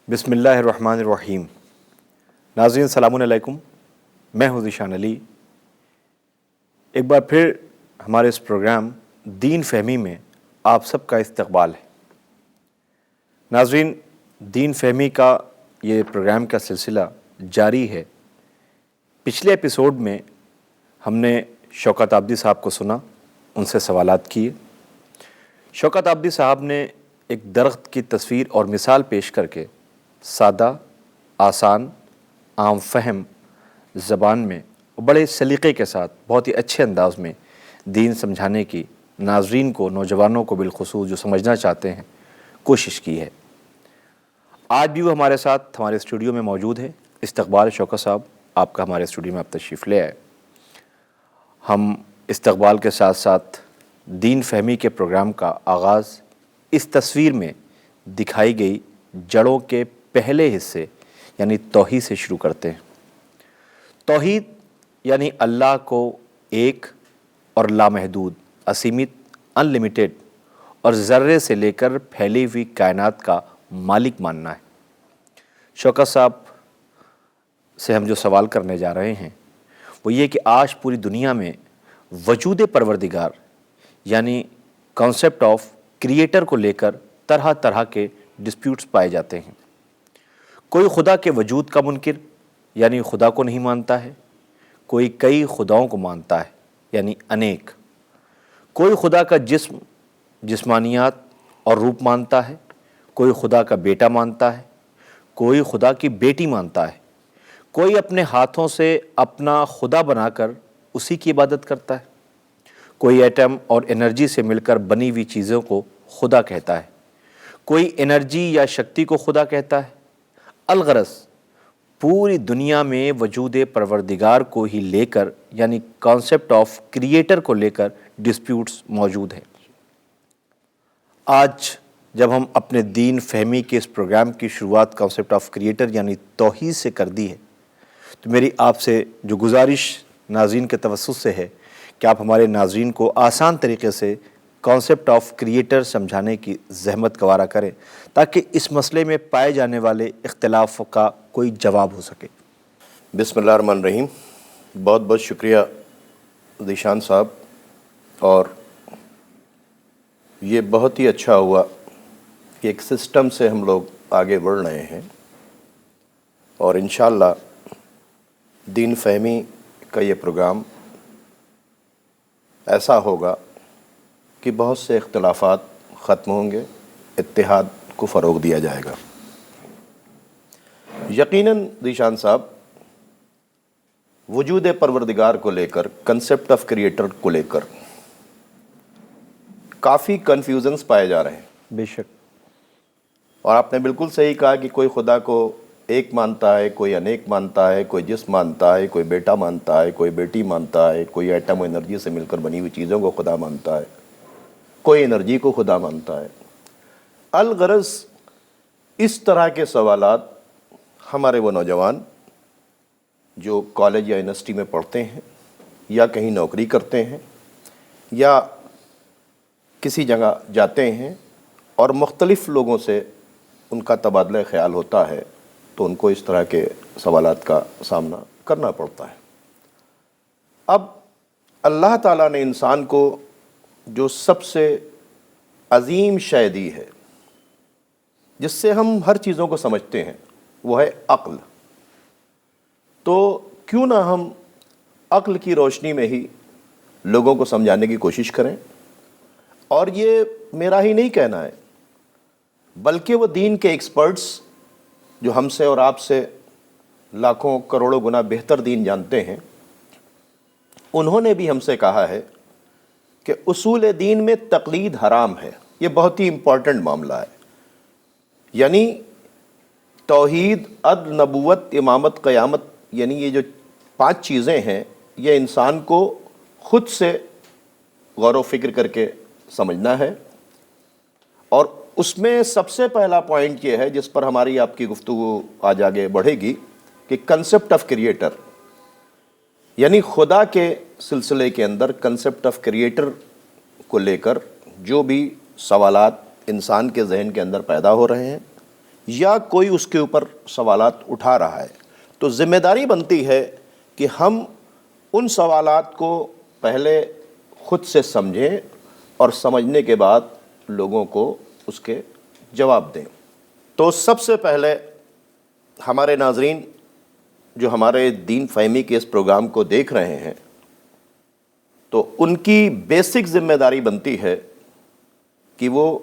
بسم اللہ الرحمن الرحیم۔ ناظرین السلام علیکم، میں ہوں ذیشان علی۔ ایک بار پھر ہمارے اس پروگرام دین فہمی میں آپ سب کا استقبال ہے۔ ناظرین، دین فہمی کا یہ پروگرام کا سلسلہ جاری ہے۔ پچھلے ایپیسوڈ میں ہم نے شوکت آبدی صاحب کو سنا، ان سے سوالات کیے۔ شوکت آبدی صاحب نے ایک درخت کی تصویر اور مثال پیش کر کے سادہ، آسان، عام فہم زبان میں بڑے سلیقے کے ساتھ بہت ہی اچھے انداز میں دین سمجھانے کی ناظرین کو، نوجوانوں کو بالخصوص جو سمجھنا چاہتے ہیں، کوشش کی ہے۔ آج بھی وہ ہمارے ساتھ ہمارے اسٹوڈیو میں موجود ہے۔ استقبال شوکت صاحب، آپ کا ہمارے اسٹوڈیو میں آپ تشریف لے آئے۔ ہم استقبال کے ساتھ ساتھ دین فہمی کے پروگرام کا آغاز اس تصویر میں دکھائی گئی جڑوں کے پہلے حصے یعنی توحید سے شروع کرتے ہیں۔ توحید یعنی اللہ کو ایک اور لامحدود، اسیمت، ان لمیٹڈ اور ذرے سے لے کر پھیلی ہوئی کائنات کا مالک ماننا ہے۔ شوکت صاحب سے ہم جو سوال کرنے جا رہے ہیں وہ یہ کہ آج پوری دنیا میں وجود پروردگار یعنی کانسیپٹ آف کریٹر کو لے کر طرح طرح کے ڈسپیوٹس پائے جاتے ہیں۔ کوئی خدا کے وجود کا منکر یعنی خدا کو نہیں مانتا ہے، کوئی کئی خداؤں کو مانتا ہے یعنی انیک، کوئی خدا کا جسم، جسمانیات اور روپ مانتا ہے، کوئی خدا کا بیٹا مانتا ہے، کوئی خدا کی بیٹی مانتا ہے، کوئی اپنے ہاتھوں سے اپنا خدا بنا کر اسی کی عبادت کرتا ہے، کوئی ایٹم اور انرجی سے مل کر بنی ہوئی چیزوں کو خدا کہتا ہے، کوئی انرجی یا شکتی کو خدا کہتا ہے۔ الغرض پوری دنیا میں وجود پروردگار کو ہی لے کر یعنی کانسیپٹ آف کریٹر کو لے کر ڈسپیوٹس موجود ہیں۔ آج جب ہم اپنے دین فہمی کے اس پروگرام کی شروعات کانسیپٹ آف کریٹر یعنی توحید سے کر دی ہے، تو میری آپ سے جو گزارش ناظرین کے توسط سے ہے کہ آپ ہمارے ناظرین کو آسان طریقے سے کانسیپٹ آف کریٹر سمجھانے کی زحمت گوارا کریں تاکہ اس مسئلے میں پائے جانے والے اختلاف کا کوئی جواب ہو سکے۔ بسم اللہ الرحمن الرحیم۔ بہت بہت شکریہ ذیشان صاحب، اور یہ بہت ہی اچھا ہوا کہ ایک سسٹم سے ہم لوگ آگے بڑھ رہے ہیں، اور انشاءاللہ دین فہمی کا یہ پروگرام ایسا ہوگا کہ بہت سے اختلافات ختم ہوں گے، اتحاد کو فروغ دیا جائے گا۔ یقیناً ذیشان صاحب، وجود پروردگار کو لے کر، کنسیپٹ آف کریٹر کو لے کر کافی کنفیوژنس پائے جا رہے ہیں۔ بے شک۔ اور آپ نے بالکل صحیح کہا کہ کوئی خدا کو ایک مانتا ہے، کوئی انیک مانتا ہے، کوئی جسم مانتا ہے، کوئی بیٹا مانتا ہے، کوئی بیٹی مانتا ہے، کوئی ایٹم و انرجی سے مل کر بنی ہوئی چیزوں کو خدا مانتا ہے، کوئی انرجی کو خدا مانتا ہے۔ الغرض اس طرح کے سوالات ہمارے وہ نوجوان جو کالج یا یونیورسٹی میں پڑھتے ہیں یا کہیں نوکری کرتے ہیں یا کسی جگہ جاتے ہیں اور مختلف لوگوں سے ان کا تبادلہ خیال ہوتا ہے، تو ان کو اس طرح کے سوالات کا سامنا کرنا پڑتا ہے۔ اب اللہ تعالیٰ نے انسان کو جو سب سے عظیم شے دی ہے، جس سے ہم ہر چیزوں کو سمجھتے ہیں، وہ ہے عقل۔ تو کیوں نہ ہم عقل کی روشنی میں ہی لوگوں کو سمجھانے کی کوشش کریں. اور یہ میرا ہی نہیں کہنا ہے بلکہ وہ دین کے ایکسپرٹس جو ہم سے اور آپ سے لاکھوں کروڑوں گنا بہتر دین جانتے ہیں, انہوں نے بھی ہم سے کہا ہے کہ اصول دین میں تقلید حرام ہے. یہ بہت ہی امپورٹنٹ معاملہ ہے. یعنی توحید, عدل, نبوت, امامت, قیامت, یعنی یہ جو 5 چیزیں ہیں یہ انسان کو خود سے غور و فکر کر کے سمجھنا ہے. اور اس میں سب سے پہلا پوائنٹ یہ ہے جس پر ہماری آپ کی گفتگو آج آگے بڑھے گی کہ کنسپٹ آف کریٹر, یعنی خدا کے سلسلے کے اندر کنسپٹ آف کریٹر کو لے کر جو بھی سوالات انسان کے ذہن کے اندر پیدا ہو رہے ہیں یا کوئی اس کے اوپر سوالات اٹھا رہا ہے, تو ذمہ داری بنتی ہے کہ ہم ان سوالات کو پہلے خود سے سمجھیں اور سمجھنے کے بعد لوگوں کو اس کے جواب دیں. تو سب سے پہلے ہمارے ناظرین جو ہمارے دین فہمی کے اس پروگرام کو دیکھ رہے ہیں تو ان کی بیسک ذمہ داری بنتی ہے کہ وہ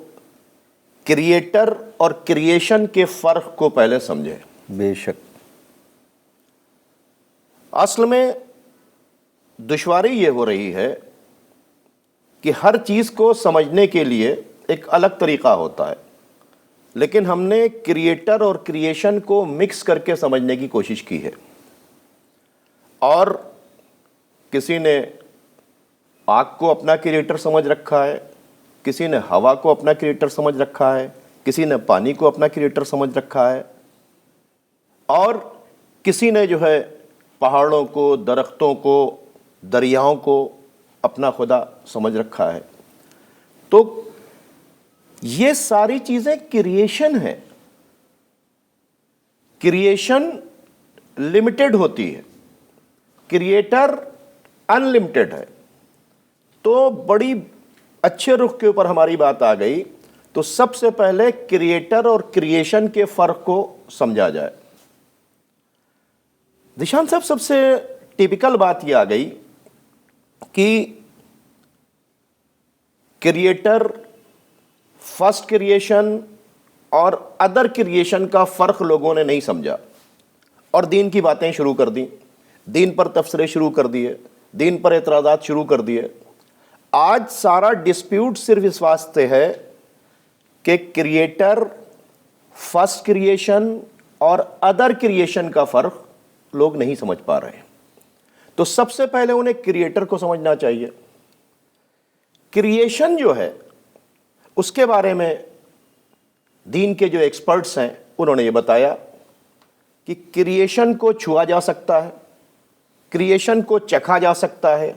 کریٹر اور کریشن کے فرق کو پہلے سمجھیں. بے شک. اصل میں دشواری یہ ہو رہی ہے کہ ہر چیز کو سمجھنے کے لیے ایک الگ طریقہ ہوتا ہے, لیکن ہم نے کریٹر اور کریشن کو مکس کر کے سمجھنے کی کوشش کی ہے. اور کسی نے آگ کو اپنا کریٹر سمجھ رکھا ہے, کسی نے ہوا کو اپنا کریٹر سمجھ رکھا ہے, کسی نے پانی کو اپنا کریٹر سمجھ رکھا ہے, اور کسی نے جو ہے پہاڑوں کو, درختوں کو, دریاؤں کو اپنا خدا سمجھ رکھا ہے. تو یہ ساری چیزیں کریشن ہے. کریشن لمیٹڈ ہوتی ہے, کریٹر ان لمیٹڈ ہے. تو بڑی اچھے رخ کے اوپر ہماری بات آ گئی. تو سب سے پہلے کریٹر اور کریشن کے فرق کو سمجھا جائے. ذیشان صاحب, سب سے ٹیپیکل بات یہ آ گئی کہ کریٹر, فرسٹ کریشن اور ادر کریشن کا فرق لوگوں نے نہیں سمجھا اور دین کی باتیں شروع کر دیں, دین پر تبصرے شروع کر دیے, دین پر اعتراضات شروع کر دیے. آج سارا ڈسپیوٹ صرف اس واسطے ہے کہ کریٹر, فرسٹ کریشن اور ادر کریشن کا فرق لوگ نہیں سمجھ پا رہے ہیں. تو سب سے پہلے انہیں کریٹر کو سمجھنا چاہیے. کریشن جو ہے اس کے بارے میں دین کے جو ایکسپرٹس ہیں انہوں نے یہ بتایا کہ کریشن کو چھوا جا سکتا ہے, کریشن کو چکھا جا سکتا ہے,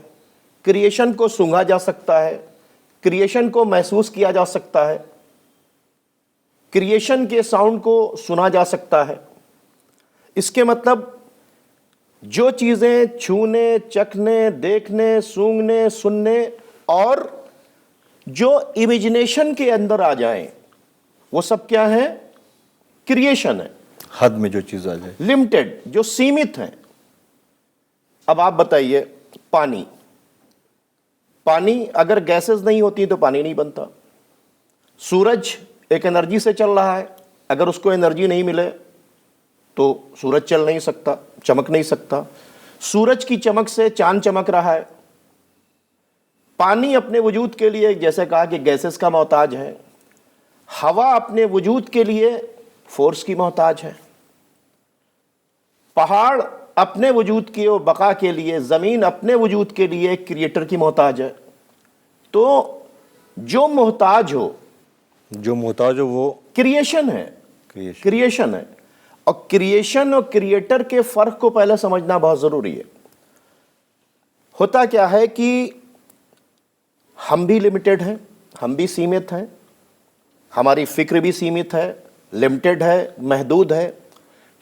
کریشن کو سونگھا جا سکتا ہے, کریشن کو محسوس کیا جا سکتا ہے, کریشن کے ساؤنڈ کو سنا جا سکتا ہے. اس کے مطلب جو چیزیں چھونے, چکھنے, دیکھنے, سونگھنے, سننے اور جو امیجنیشن کے اندر آ جائیں وہ سب کیا ہے؟ کریشن ہے. حد میں جو چیز آ جائے, لمیٹڈ, جو سیمت ہیں. اب آپ بتائیے, پانی اگر گیسز نہیں ہوتی تو پانی نہیں بنتا. سورج ایک انرجی سے چل رہا ہے, اگر اس کو انرجی نہیں ملے تو سورج چل نہیں سکتا, چمک نہیں سکتا. سورج کی چمک سے چاند چمک رہا ہے. پانی اپنے وجود کے لیے جیسے کہا کہ گیسز کا محتاج ہے. ہوا اپنے وجود کے لیے فورس کی محتاج ہے. پہاڑ اپنے وجود کی بقا کے لیے, زمین اپنے وجود کے لیے کریٹر کی محتاج ہے. تو جو محتاج ہو وہ کریشن ہے. کریشن ہے. اور کریشن اور کریٹر کے فرق کو پہلے سمجھنا بہت ضروری ہے. ہوتا کیا ہے کہ ہم بھی لمیٹڈ ہیں, ہم بھی سیمت ہیں, ہماری فکر بھی سیمت ہے, لمیٹڈ ہے, محدود ہے.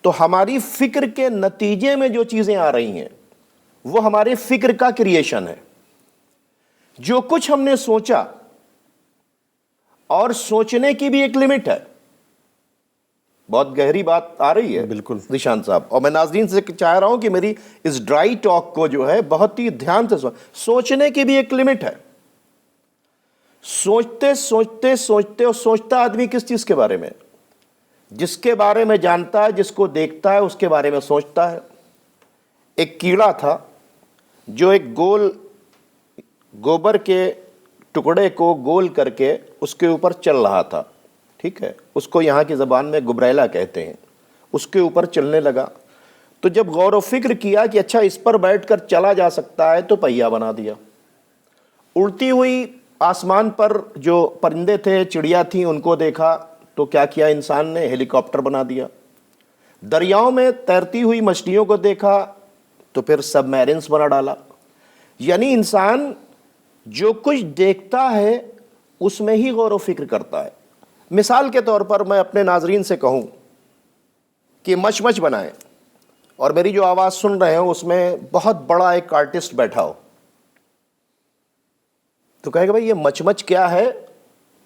تو ہماری فکر کے نتیجے میں جو چیزیں آ رہی ہیں وہ ہمارے فکر کا کریشن ہے. جو کچھ ہم نے سوچا, اور سوچنے کی بھی ایک لمٹ ہے, بہت گہری بات آ رہی ہے بالکل ذیشان صاحب، اور میں ناظرین سے چاہ رہا ہوں کہ میری اس ڈرائی ٹاک کو جو ہے بہت ہی دھیان سے سوچنے کی بھی ایک لمٹ ہے. سوچتے سوچتے سوچتے اور سوچتا آدمی کس چیز کے بارے میں؟ جس کے بارے میں جانتا ہے، جس کو دیکھتا ہے اس کے بارے میں سوچتا ہے. ایک کیڑا تھا جو ایک گول گوبر کے ٹکڑے کو گول کر کے اس کے اوپر چل رہا تھا، ٹھیک ہے، اس کو یہاں کی زبان میں گبریلا کہتے ہیں. اس کے اوپر چلنے لگا تو جب غور و فکر کیا کہ اچھا اس پر بیٹھ کر چلا جا سکتا ہے تو پہیا بنا دیا. اڑتی ہوئی آسمان پر جو پرندے تھے، چڑیا تھیں، ان کو دیکھا تو کیا کیا انسان نے؟ ہیلی کاپٹر بنا دیا. دریاؤں میں تیرتی ہوئی مچھلیوں کو دیکھا تو پھر سب میرینس بنا ڈالا. یعنی انسان جو کچھ دیکھتا ہے اس میں ہی غور و فکر کرتا ہے. مثال کے طور پر میں اپنے ناظرین سے کہوں کہ مچ بنائیں اور میری جو آواز سن رہے ہوں اس میں بہت بڑا ایک آرٹسٹ بیٹھا ہو، تو کہے گا بھائی یہ مچ کیا ہے؟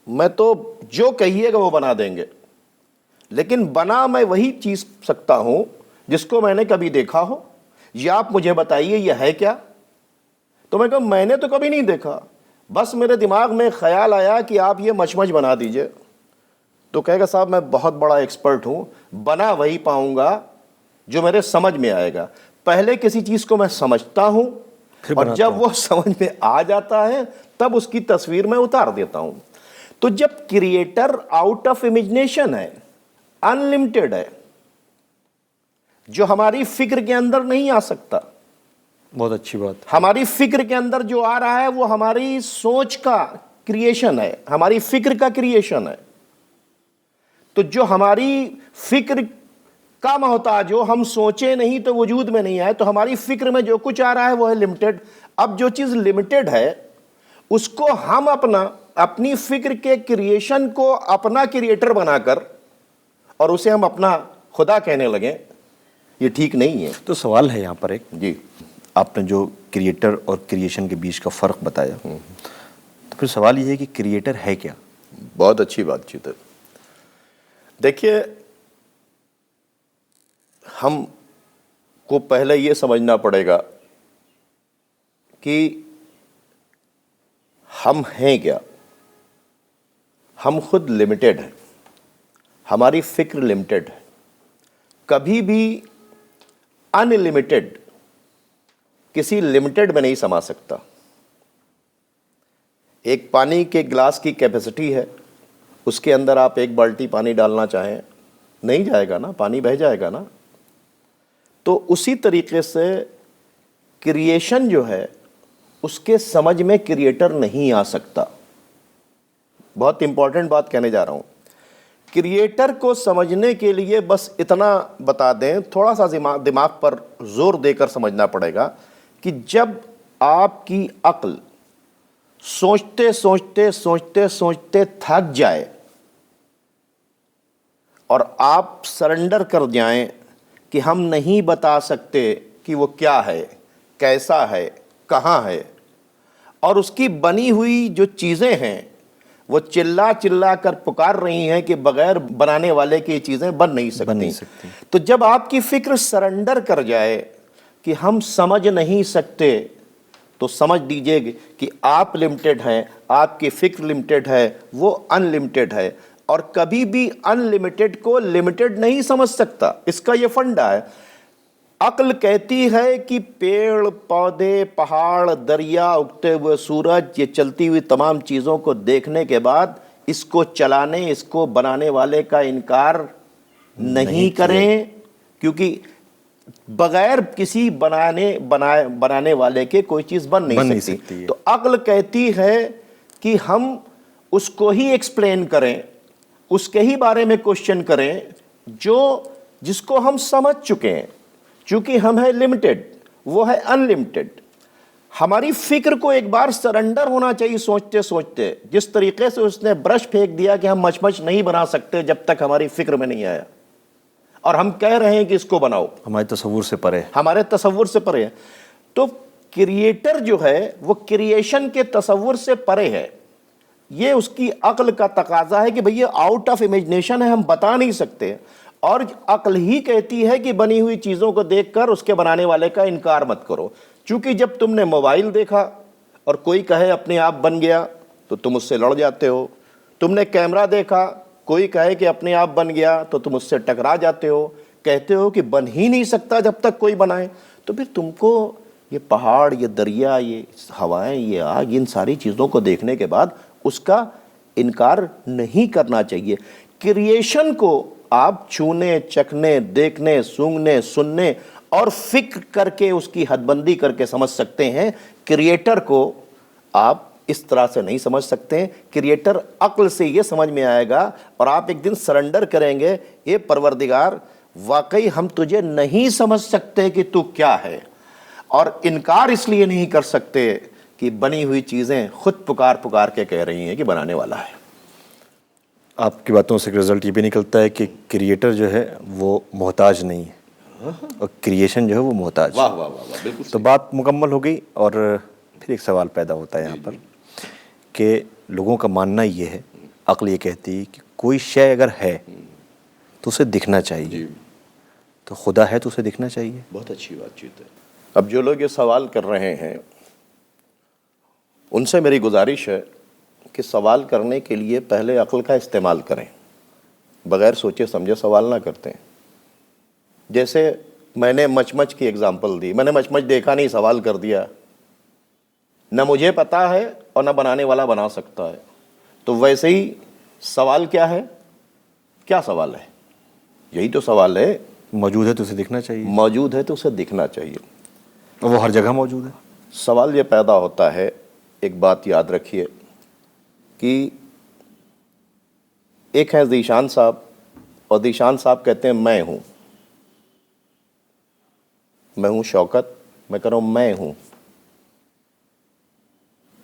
میں تو جو کہیے گا وہ بنا دیں گے، لیکن بنا میں وہی چیز سکتا ہوں جس کو میں نے کبھی دیکھا ہو. یا آپ مجھے بتائیے یہ ہے کیا؟ تو میں کہا میں نے تو کبھی نہیں دیکھا، بس میرے دماغ میں خیال آیا کہ آپ یہ مچ بنا دیجئے. تو کہے گا صاحب میں بہت بڑا ایکسپرٹ ہوں، بنا وہی پاؤں گا جو میرے سمجھ میں آئے گا. پہلے کسی چیز کو میں سمجھتا ہوں اور جب وہ سمجھ میں آ جاتا ہے تب اس کی تصویر میں اتار دیتا ہوں. تو جب کریٹر آؤٹ آف امیجنیشن ہے، انلمیٹڈ ہے، جو ہماری فکر کے اندر نہیں آ سکتا. بہت اچھی بات. ہماری فکر کے اندر جو آ رہا ہے وہ ہماری سوچ کا کریشن ہے، ہماری فکر کا کریشن ہے. تو جو ہماری فکر کا محتاج ہو، ہم سوچے نہیں تو وجود میں نہیں آئے، تو ہماری فکر میں جو کچھ آ رہا ہے وہ ہے لمیٹڈ. اب جو چیز لمیٹڈ ہے اس کو ہم اپنی فکر کے کریشن کو اپنا کریٹر بنا کر اور اسے ہم اپنا خدا کہنے لگیں، یہ ٹھیک نہیں ہے. تو سوال ہے یہاں پر ایک، جی آپ نے جو کریٹر اور کریشن کے بیچ کا فرق بتایا، تو پھر سوال یہ ہے کہ کریٹر ہے کیا؟ بہت اچھی بات چیت ہے. دیکھیے ہم کو پہلے یہ سمجھنا پڑے گا کہ ہم ہیں کیا. ہم خود لمیٹڈ ہیں، ہماری فکر لمیٹڈ ہے. کبھی بھی ان لمیٹڈ کسی لمیٹڈ میں نہیں سما سکتا. ایک پانی کے گلاس کی کیپیسٹی ہے، اس کے اندر آپ ایک بالٹی پانی ڈالنا چاہیں نہیں جائے گا نا، پانی بہہ جائے گا نا. تو اسی طریقے سے کریشن جو ہے اس کے سمجھ میں کریٹر نہیں آ سکتا. بہت امپورٹنٹ بات کہنے جا رہا ہوں. کریٹر کو سمجھنے کے لیے بس اتنا بتا دیں، تھوڑا سا دماغ پر زور دے کر سمجھنا پڑے گا کہ جب آپ کی عقل سوچتے سوچتے سوچتے سوچتے تھک جائے اور آپ سرنڈر کر جائیں کہ ہم نہیں بتا سکتے کہ وہ کیا ہے، کیسا ہے، کہاں ہے، اور اس کی بنی ہوئی جو چیزیں ہیں وہ چلا چلا کر پکار رہی ہیں کہ بغیر بنانے والے کی یہ چیزیں بن نہیں سکتی. تو جب آپ کی فکر سرنڈر کر جائے کہ ہم سمجھ نہیں سکتے تو سمجھ دیجئے کہ آپ لمیٹڈ ہیں، آپ کی فکر لمیٹڈ ہے، وہ ان لمیٹڈ ہے. اور کبھی بھی ان لمیٹڈ کو لمیٹڈ نہیں سمجھ سکتا. اس کا یہ فنڈا ہے. عقل کہتی ہے کہ پیڑ پودے، پہاڑ، دریا، اگتے ہوئے سورج، یہ چلتی ہوئی تمام چیزوں کو دیکھنے کے بعد اس کو چلانے، اس کو بنانے والے کا انکار نہیں کریں، کیونکہ بغیر کسی بنانے والے کے کوئی چیز بن نہیں سکتی. تو عقل کہتی ہے کہ ہم اس کو ہی ایکسپلین کریں، اس کے ہی بارے میں کوشچن کریں جس کو ہم سمجھ چکے ہیں. چونکہ ہم ہیں لمیٹڈ، وہ ہے ان لمیٹڈ. ہماری فکر کو ایک بار سرنڈر ہونا چاہیے سوچتے سوچتے. جس طریقے سے اس نے برش پھینک دیا کہ ہم مچ نہیں بنا سکتے جب تک ہماری فکر میں نہیں آیا، اور ہم کہہ رہے ہیں کہ اس کو بناؤ، ہمارے تصور سے پرے، ہمارے تصور سے پرے ہے. تو کریٹر جو ہے وہ کریشن کے تصور سے پرے ہے. یہ اس کی عقل کا تقاضا ہے کہ بھئی یہ آؤٹ آف امیجنیشن ہے، ہم بتا نہیں سکتے. اور عقل ہی کہتی ہے کہ بنی ہوئی چیزوں کو دیکھ کر اس کے بنانے والے کا انکار مت کرو، چونکہ جب تم نے موبائل دیکھا اور کوئی کہے اپنے آپ بن گیا تو تم اس سے لڑ جاتے ہو، تم نے کیمرہ دیکھا کوئی کہے کہ اپنے آپ بن گیا تو تم اس سے ٹکرا جاتے ہو، کہتے ہو کہ بن ہی نہیں سکتا جب تک کوئی بنائے۔ تو پھر تم کو یہ پہاڑ، یہ دریا، یہ ہوائیں، یہ آگ، ان ساری چیزوں کو دیکھنے کے بعد اس کا انکار نہیں کرنا چاہیے۔ کریشن کو آپ چھونے، چکھنے، دیکھنے، سونگھنے، سننے اور فکر کر کے اس کی حد بندی کر کے سمجھ سکتے ہیں، کریٹر کو آپ اس طرح سے نہیں سمجھ سکتے ہیں۔ کریٹر عقل سے یہ سمجھ میں آئے گا اور آپ ایک دن سرنڈر کریں گے، اے پروردگار واقعی ہم تجھے نہیں سمجھ سکتے کہ تو کیا ہے، اور انکار اس لیے نہیں کر سکتے کہ بنی ہوئی چیزیں خود پکار پکار کے کہہ رہی ہیں کہ بنانے والا ہے۔ آپ کی باتوں سے ایک رزلٹ یہ بھی نکلتا ہے کہ کریٹر جو ہے وہ محتاج نہیں ہے اور کریشن جو ہے وہ محتاج ہے۔ واہ واہ واہ واہ، بالکل تو بات مکمل ہو گئی، اور پھر ایک سوال پیدا ہوتا ہے یہاں پر کہ لوگوں کا ماننا یہ ہے، عقل یہ کہتی ہے کہ کوئی شے اگر ہے تو اسے دکھنا چاہیے، تو خدا ہے تو اسے دکھنا چاہیے۔ بہت اچھی بات چیت ہے۔ اب جو لوگ یہ سوال کر رہے ہیں ان سے میری گزارش ہے کہ سوال کرنے کے لیے پہلے عقل کا استعمال کریں، بغیر سوچے سمجھے سوال نہ کرتے ہیں۔ جیسے میں نے مچ کی اگزامپل دی، میں نے مچ دیکھا نہیں، سوال کر دیا، نہ مجھے پتا ہے اور نہ بنانے والا بنا سکتا ہے، تو ویسے ہی سوال کیا ہے؟ کیا سوال ہے؟ یہی تو سوال ہے، موجود ہے تو اسے دکھنا چاہیے، موجود ہے تو اسے دکھنا چاہیے۔ وہ ہر جگہ موجود ہے۔ سوال یہ پیدا ہوتا ہے، ایک بات یاد رکھیے کہ ایک ہے ذیشان صاحب، اور ذیشان صاحب کہتے ہیں میں ہوں شوکت، میں کہہ رہا ہوں میں ہوں،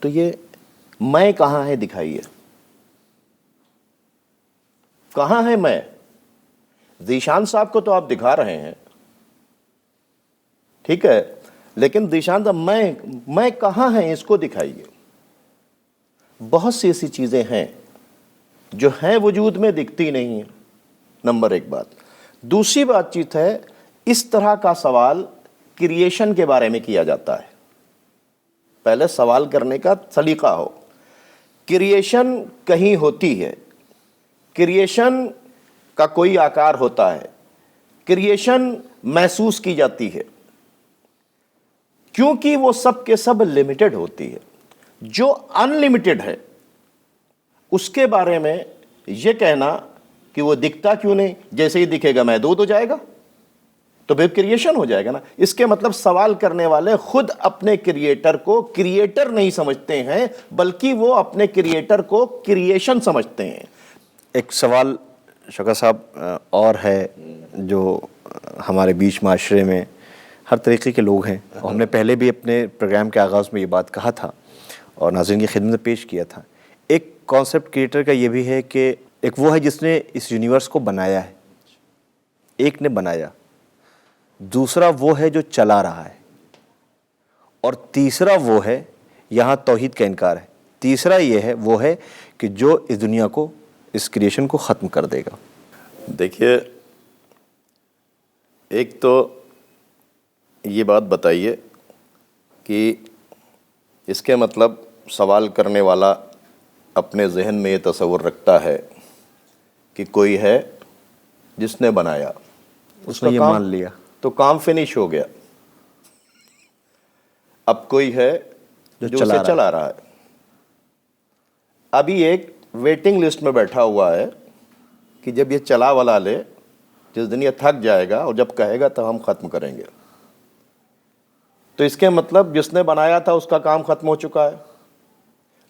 تو یہ میں کہاں ہے دکھائیے، کہاں ہے میں؟ ذیشان صاحب کو تو آپ دکھا رہے ہیں، ٹھیک ہے، لیکن ذیشان صاحب میں کہاں ہے اس کو دکھائیے۔ بہت سی ایسی چیزیں ہیں جو ہیں وجود میں دکھتی نہیں ہیں، نمبر ایک بات۔ دوسری بات چیت ہے، اس طرح کا سوال کریشن کے بارے میں کیا جاتا ہے۔ پہلے سوال کرنے کا سلیقہ ہو، کریشن کہیں ہوتی ہے، کریشن کا کوئی آکار ہوتا ہے، کریشن محسوس کی جاتی ہے، کیونکہ وہ سب کے سب لمیٹڈ ہوتی ہے۔ جو ان لمیٹڈ ہے اس کے بارے میں یہ کہنا کہ وہ دکھتا کیوں نہیں، جیسے ہی دکھے گا محدود ہو جائے گا، تو پھر کریشن ہو جائے گا نا۔ اس کے مطلب سوال کرنے والے خود اپنے کریٹر کو کریٹر نہیں سمجھتے ہیں، بلکہ وہ اپنے کریٹر کو کریشن سمجھتے ہیں۔ ایک سوال شوکت صاحب اور ہے جو ہمارے بیچ معاشرے میں ہر طریقے کے لوگ ہیں، اور ہم نے پہلے بھی اپنے پروگرام کے آغاز میں یہ بات کہا تھا اور ناظرین کی خدمت میں پیش کیا تھا۔ ایک کانسیپٹ کریٹر کا یہ بھی ہے کہ ایک وہ ہے جس نے اس یونیورس کو بنایا ہے، ایک نے بنایا، دوسرا وہ ہے جو چلا رہا ہے، اور تیسرا وہ ہے، یہاں توحید کا انکار ہے، تیسرا یہ ہے وہ ہے کہ جو اس دنیا کو، اس کریشن کو ختم کر دے گا۔ دیکھیے، ایک تو یہ بات بتائیے کہ اس کے مطلب سوال کرنے والا اپنے ذہن میں یہ تصور رکھتا ہے کہ کوئی ہے جس نے بنایا، اس نے یہ مان لیا تو کام فنش ہو گیا، اب کوئی ہے جو اسے چلا رہا ہے، ابھی ایک ویٹنگ لسٹ میں بیٹھا ہوا ہے کہ جب یہ چلا والا لے، جس دن یہ تھک جائے گا اور جب کہے گا تو ہم ختم کریں گے۔ تو اس کے مطلب جس نے بنایا تھا اس کا کام ختم ہو چکا ہے،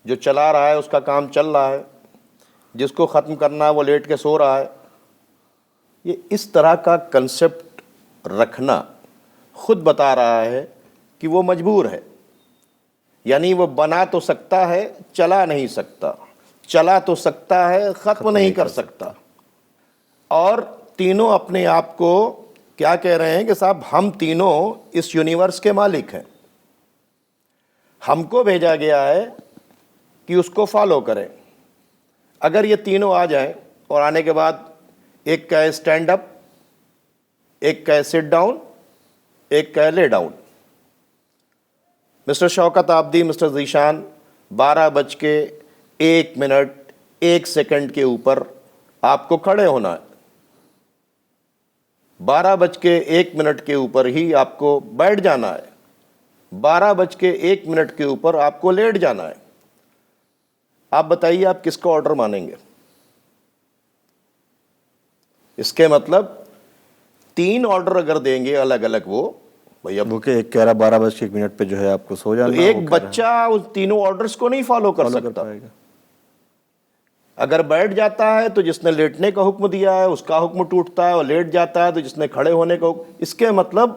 جو چلا رہا ہے اس کا کام چل رہا ہے، جس کو ختم کرنا ہے وہ لیٹ کے سو رہا ہے۔ یہ اس طرح کا کنسپٹ رکھنا خود بتا رہا ہے کہ وہ مجبور ہے، یعنی وہ بنا تو سکتا ہے، چلا نہیں سکتا، چلا تو سکتا ہے، ختم نہیں کر سکتا۔ اور تینوں اپنے آپ کو کیا کہہ رہے ہیں کہ صاحب ہم تینوں اس یونیورس کے مالک ہیں، ہم کو بھیجا گیا ہے کہ اس کو فالو کریں۔ اگر یہ تینوں آ جائیں اور آنے کے بعد ایک کہے اسٹینڈ اپ، ایک کہے سٹ ڈاؤن، ایک کہے لے ڈاؤن۔ مسٹر شوکت آبدی، مسٹر ذیشان، 12:01 کے اوپر آپ کو کھڑے ہونا ہے، 12:01 کے اوپر ہی آپ کو بیٹھ جانا ہے، 12:01 کے اوپر آپ کو لیٹ جانا ہے۔ آپ بتائیے آپ کس کا آرڈر مانیں گے؟ اس کے مطلب 3 آرڈر اگر دیں گے الگ الگ، وہ بھئی اب وہ کہ ایک کہہ رہا 12:01 پہ جو ہے آپ کو سو جانا، تو ایک بچہ اس تینوں آرڈرز کو نہیں فالو کر سکتا۔ اگر بیٹھ جاتا ہے تو جس نے لیٹنے کا حکم دیا ہے اس کا حکم ٹوٹتا ہے، اور لیٹ جاتا ہے تو جس نے کھڑے ہونے کا حکم۔ اس کے مطلب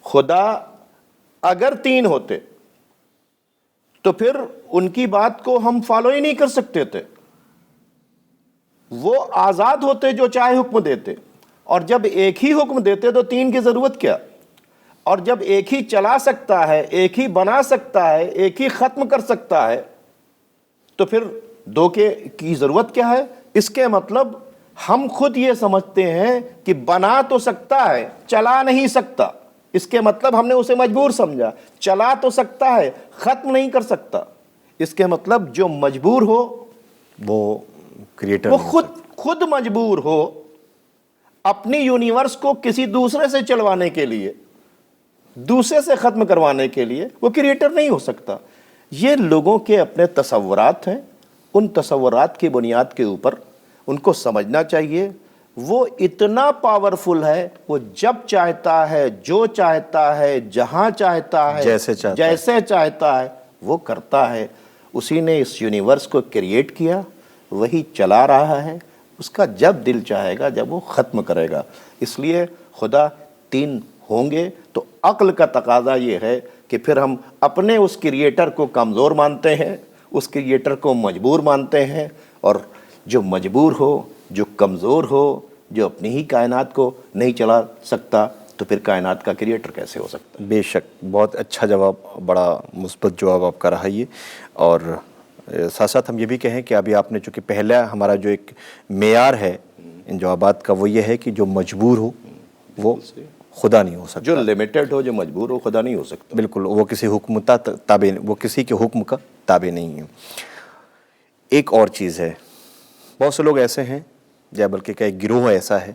خدا اگر 3 ہوتے تو پھر ان کی بات کو ہم فالو ہی نہیں کر سکتے تھے، وہ آزاد ہوتے جو چاہے حکم دیتے، اور جب ایک ہی حکم دیتے تو 3 کی ضرورت کیا؟ اور جب ایک ہی چلا سکتا ہے، ایک ہی بنا سکتا ہے، ایک ہی ختم کر سکتا ہے، تو پھر 2 کی ضرورت کیا ہے؟ اس کے مطلب ہم خود یہ سمجھتے ہیں کہ بنا تو سکتا ہے، چلا نہیں سکتا۔ اس کے مطلب ہم نے اسے مجبور سمجھا۔ چلا تو سکتا ہے، ختم نہیں کر سکتا۔ اس کے مطلب جو مجبور ہو وہ کریٹر وہ خود مجبور ہو اپنی یونیورس کو کسی دوسرے سے چلوانے کے لیے، دوسرے سے ختم کروانے کے لیے، وہ کریٹر نہیں ہو سکتا۔ یہ لوگوں کے اپنے تصورات ہیں، ان تصورات کی بنیاد کے اوپر ان کو سمجھنا چاہیے۔ وہ اتنا پاورفل ہے، وہ جب چاہتا ہے، جو چاہتا ہے، جہاں چاہتا ہے، جیسے چاہتا ہے وہ کرتا ہے۔ اسی نے اس یونیورس کو کریٹ کیا، وہی چلا رہا ہے۔ اس کا جب دل چاہے گا، جب وہ ختم کرے گا۔ اس لیے خدا 3 ہوں گے تو عقل کا تقاضا یہ ہے کہ پھر ہم اپنے اس کریٹر کو کمزور مانتے ہیں، اس کریٹر کو مجبور مانتے ہیں، اور جو مجبور ہو، جو کمزور ہو، جو اپنی ہی کائنات کو نہیں چلا سکتا، تو پھر کائنات کا کریٹر کیسے ہو سکتا ہے؟ بے شک، بہت اچھا جواب، بڑا مثبت جواب آپ کا رہا یہ۔ اور ساتھ ساتھ ہم یہ بھی کہیں کہ ابھی آپ نے چونکہ پہلا ہمارا جو ایک معیار ہے ان جوابات کا، وہ یہ ہے کہ جو مجبور ہو وہ خدا نہیں ہو سکتا، جو لمیٹڈ ہو، جو مجبور ہو، خدا نہیں ہو سکتا۔ بالکل، وہ کسی حکم تابع، وہ کسی کے حکم کا تابع نہیں ہے۔ ایک اور چیز ہے، بہت سے لوگ ایسے ہیں، یا بلکہ کہ ایک گروہ ایسا ہے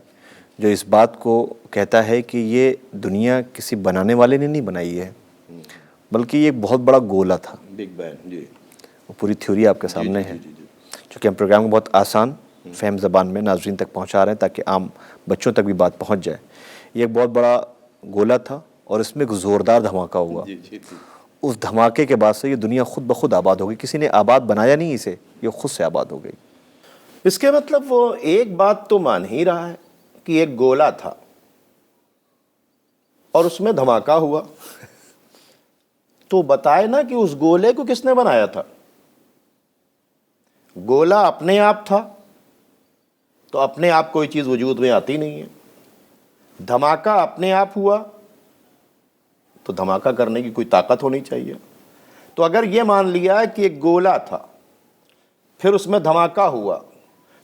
جو اس بات کو کہتا ہے کہ یہ دنیا کسی بنانے والے نے نہیں بنائی ہے، بلکہ یہ ایک بہت بڑا گولا تھا۔ بگ بینگ، جی، وہ پوری تھیوری آپ کے سامنے ہے، چونکہ ہم پروگرام کو بہت آسان فہم زبان میں ناظرین تک پہنچا رہے ہیں تاکہ عام بچوں تک بھی بات پہنچ جائے۔ یہ ایک بہت بڑا گولا تھا اور اس میں ایک زوردار دھماکہ ہوا۔ اس دھماکے کے بعد سے یہ دنیا خود بخود آباد ہو گئی، کسی نے آباد بنایا نہیں اسے، یہ خود سے آباد ہو گئی۔ اس کے مطلب وہ ایک بات تو مان ہی رہا ہے کہ ایک گولا تھا اور اس میں دھماکہ ہوا، تو بتائے نا کہ اس گولے کو کس نے بنایا تھا؟ گولا اپنے آپ تھا تو اپنے آپ کوئی چیز وجود میں آتی نہیں ہے۔ دھماکہ اپنے آپ ہوا تو دھماکہ کرنے کی کوئی طاقت ہونی چاہیے۔ تو اگر یہ مان لیا کہ ایک گولا تھا پھر اس میں دھماکہ ہوا،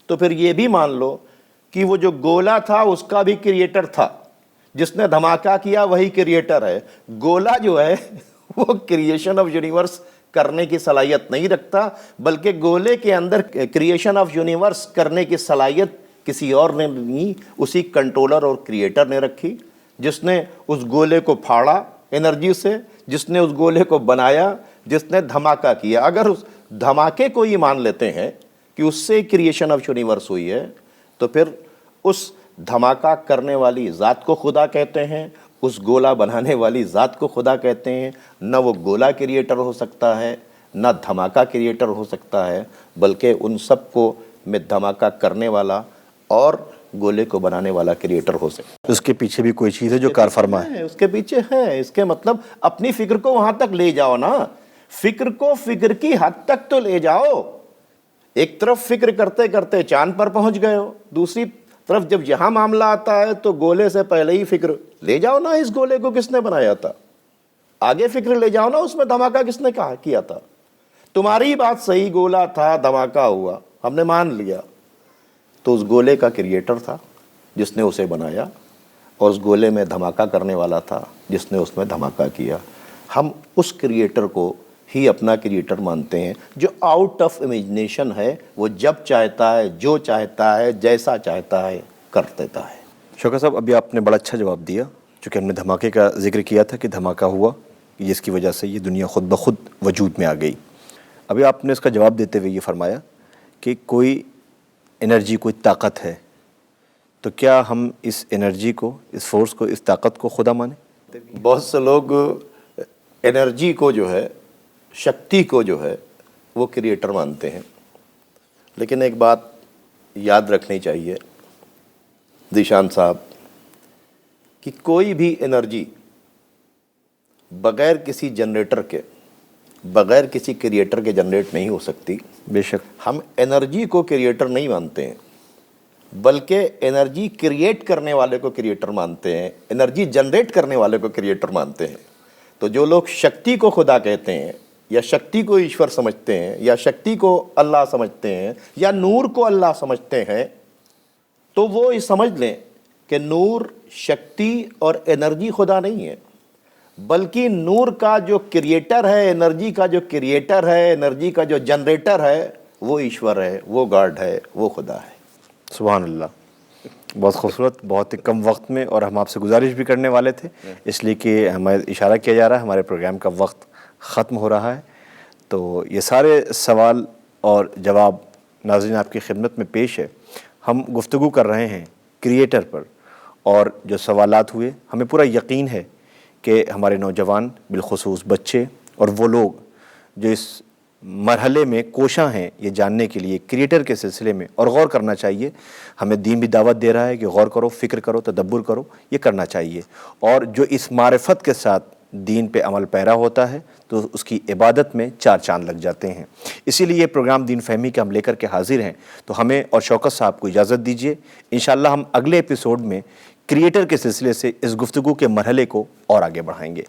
تو پھر یہ بھی مان لو کہ وہ جو گولا تھا اس کا بھی کریٹر تھا، جس نے دھماکہ کیا وہی کریٹر ہے۔ گولا جو ہے وہ کریشن آف یونیورس کرنے کی صلاحیت نہیں رکھتا، بلکہ گولے کے اندر کریشن آف یونیورس کرنے کی صلاحیت کسی اور نے نہیں، اسی کنٹرولر اور کریٹر نے رکھی، جس نے اس گولے کو پھاڑا انرجی سے، جس نے اس گولے کو بنایا، جس نے دھماکہ کیا۔ اگر اس دھماکے کو یہ مان لیتے ہیں کہ اس سے کریشن آف یونیورس ہوئی ہے، تو پھر اس دھماکہ کرنے والی ذات کو خدا کہتے ہیں، اس گولا بنانے والی ذات کو خدا کہتے ہیں۔ نہ وہ گولا کریٹر ہو سکتا ہے، نہ دھماکہ کریٹر ہو سکتا ہے، بلکہ ان سب کو میں دھماکہ کرنے والا اور گولے کو بنانے والا کریٹر ہو سکتا ہے۔ اس کے پیچھے بھی کوئی چیز ہے جو کار فرما ہے، اس کے پیچھے ہے۔ اس کے مطلب اپنی فکر کو وہاں تک لے جاؤ نا، فکر کو فکر کی حد تک تو لے جاؤ۔ ایک طرف فکر کرتے کرتے چاند پر پہنچ گئے ہو، دوسری طرف جب یہاں معاملہ آتا ہے تو گولے سے پہلے ہی فکر لے جاؤ نا، اس گولے کو کس نے بنایا تھا؟ آگے فکر لے جاؤ نا، اس میں دھماکہ کس نے کیا تھا؟ تمہاری بات صحیح، گولا تھا، دھماکہ ہوا، ہم نے مان لیا، تو اس گولے کا کریٹر تھا جس نے اسے بنایا، اور اس گولے میں دھماکہ کرنے والا تھا جس نے اس میں دھماکہ کیا. ہم اس کریٹر کو ہی اپنا کریٹر مانتے ہیں جو آؤٹ آف امیجنیشن ہے. وہ جب چاہتا ہے، جو چاہتا ہے، جیسا چاہتا ہے کر دیتا ہے. شوکت صاحب، ابھی آپ نے بڑا اچھا جواب دیا. چونکہ ہم نے دھماکے کا ذکر کیا تھا کہ دھماکہ ہوا جس کی وجہ سے یہ دنیا خود بخود وجود میں آ گئی. ابھی آپ نے اس کا جواب دیتے ہوئے یہ فرمایا کہ کوئی انرجی، کوئی طاقت ہے، تو کیا ہم اس انرجی کو، اس فورس کو، اس طاقت کو خدا مانیں؟ بہت سے لوگ انرجی کو جو ہے، شکتی کو جو ہے وہ کریٹر مانتے ہیں. لیکن ایک بات یاد رکھنی چاہیے ذیشان صاحب کہ کوئی بھی انرجی بغیر کسی جنریٹر کے، بغیر کسی کریٹر کے جنریٹ نہیں ہو سکتی. بے شک. ہم انرجی کو کریٹر نہیں مانتے ہیں بلکہ انرجی کریٹ کرنے والے کو کریٹر مانتے ہیں، انرجی جنریٹ کرنے والے کو کریٹر مانتے ہیں. تو جو لوگ شکتی کو خدا کہتے ہیں، یا شکتی کو ایشور سمجھتے ہیں، یا شکتی کو اللہ سمجھتے ہیں، یا نور کو اللہ سمجھتے ہیں، تو وہ یہ سمجھ لیں کہ نور، شکتی اور انرجی خدا نہیں ہے، بلکہ نور کا جو کریٹر ہے، انرجی کا جو کریٹر ہے، انرجی کا جو جنریٹر ہے، وہ ایشور ہے، وہ گاڈ ہے، وہ خدا ہے. سبحان اللہ. بہت خوبصورت. بہت ہی کم وقت میں، اور ہم آپ سے گزارش بھی کرنے والے تھے اس لیے کہ ہمیں اشارہ کیا جا رہا ہے ہمارے پروگرام کا وقت ختم ہو رہا ہے. تو یہ سارے سوال اور جواب ناظرین آپ کی خدمت میں پیش ہے. ہم گفتگو کر رہے ہیں کریٹر پر، اور جو سوالات ہوئے ہمیں پورا یقین ہے کہ ہمارے نوجوان، بالخصوص بچے اور وہ لوگ جو اس مرحلے میں کوشاں ہیں یہ جاننے کے لیے کریٹر کے سلسلے میں، اور غور کرنا چاہیے. ہمیں دین بھی دعوت دے رہا ہے کہ غور کرو، فکر کرو، تدبر کرو. یہ کرنا چاہیے. اور جو اس معرفت کے ساتھ دین پہ عمل پیرا ہوتا ہے تو اس کی عبادت میں 4 چاند لگ جاتے ہیں. اسی لیے یہ پروگرام دین فہمی کے ہم لے کر کے حاضر ہیں. تو ہمیں اور شوکت صاحب کو اجازت دیجیے. انشاءاللہ ہم اگلے ایپیسوڈ میں کریٹر کے سلسلے سے اس گفتگو کے مرحلے کو اور آگے بڑھائیں گے.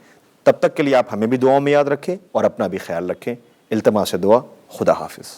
تب تک کے لیے آپ ہمیں بھی دعاؤں میں یاد رکھیں اور اپنا بھی خیال رکھیں. التماس دعا. خدا حافظ.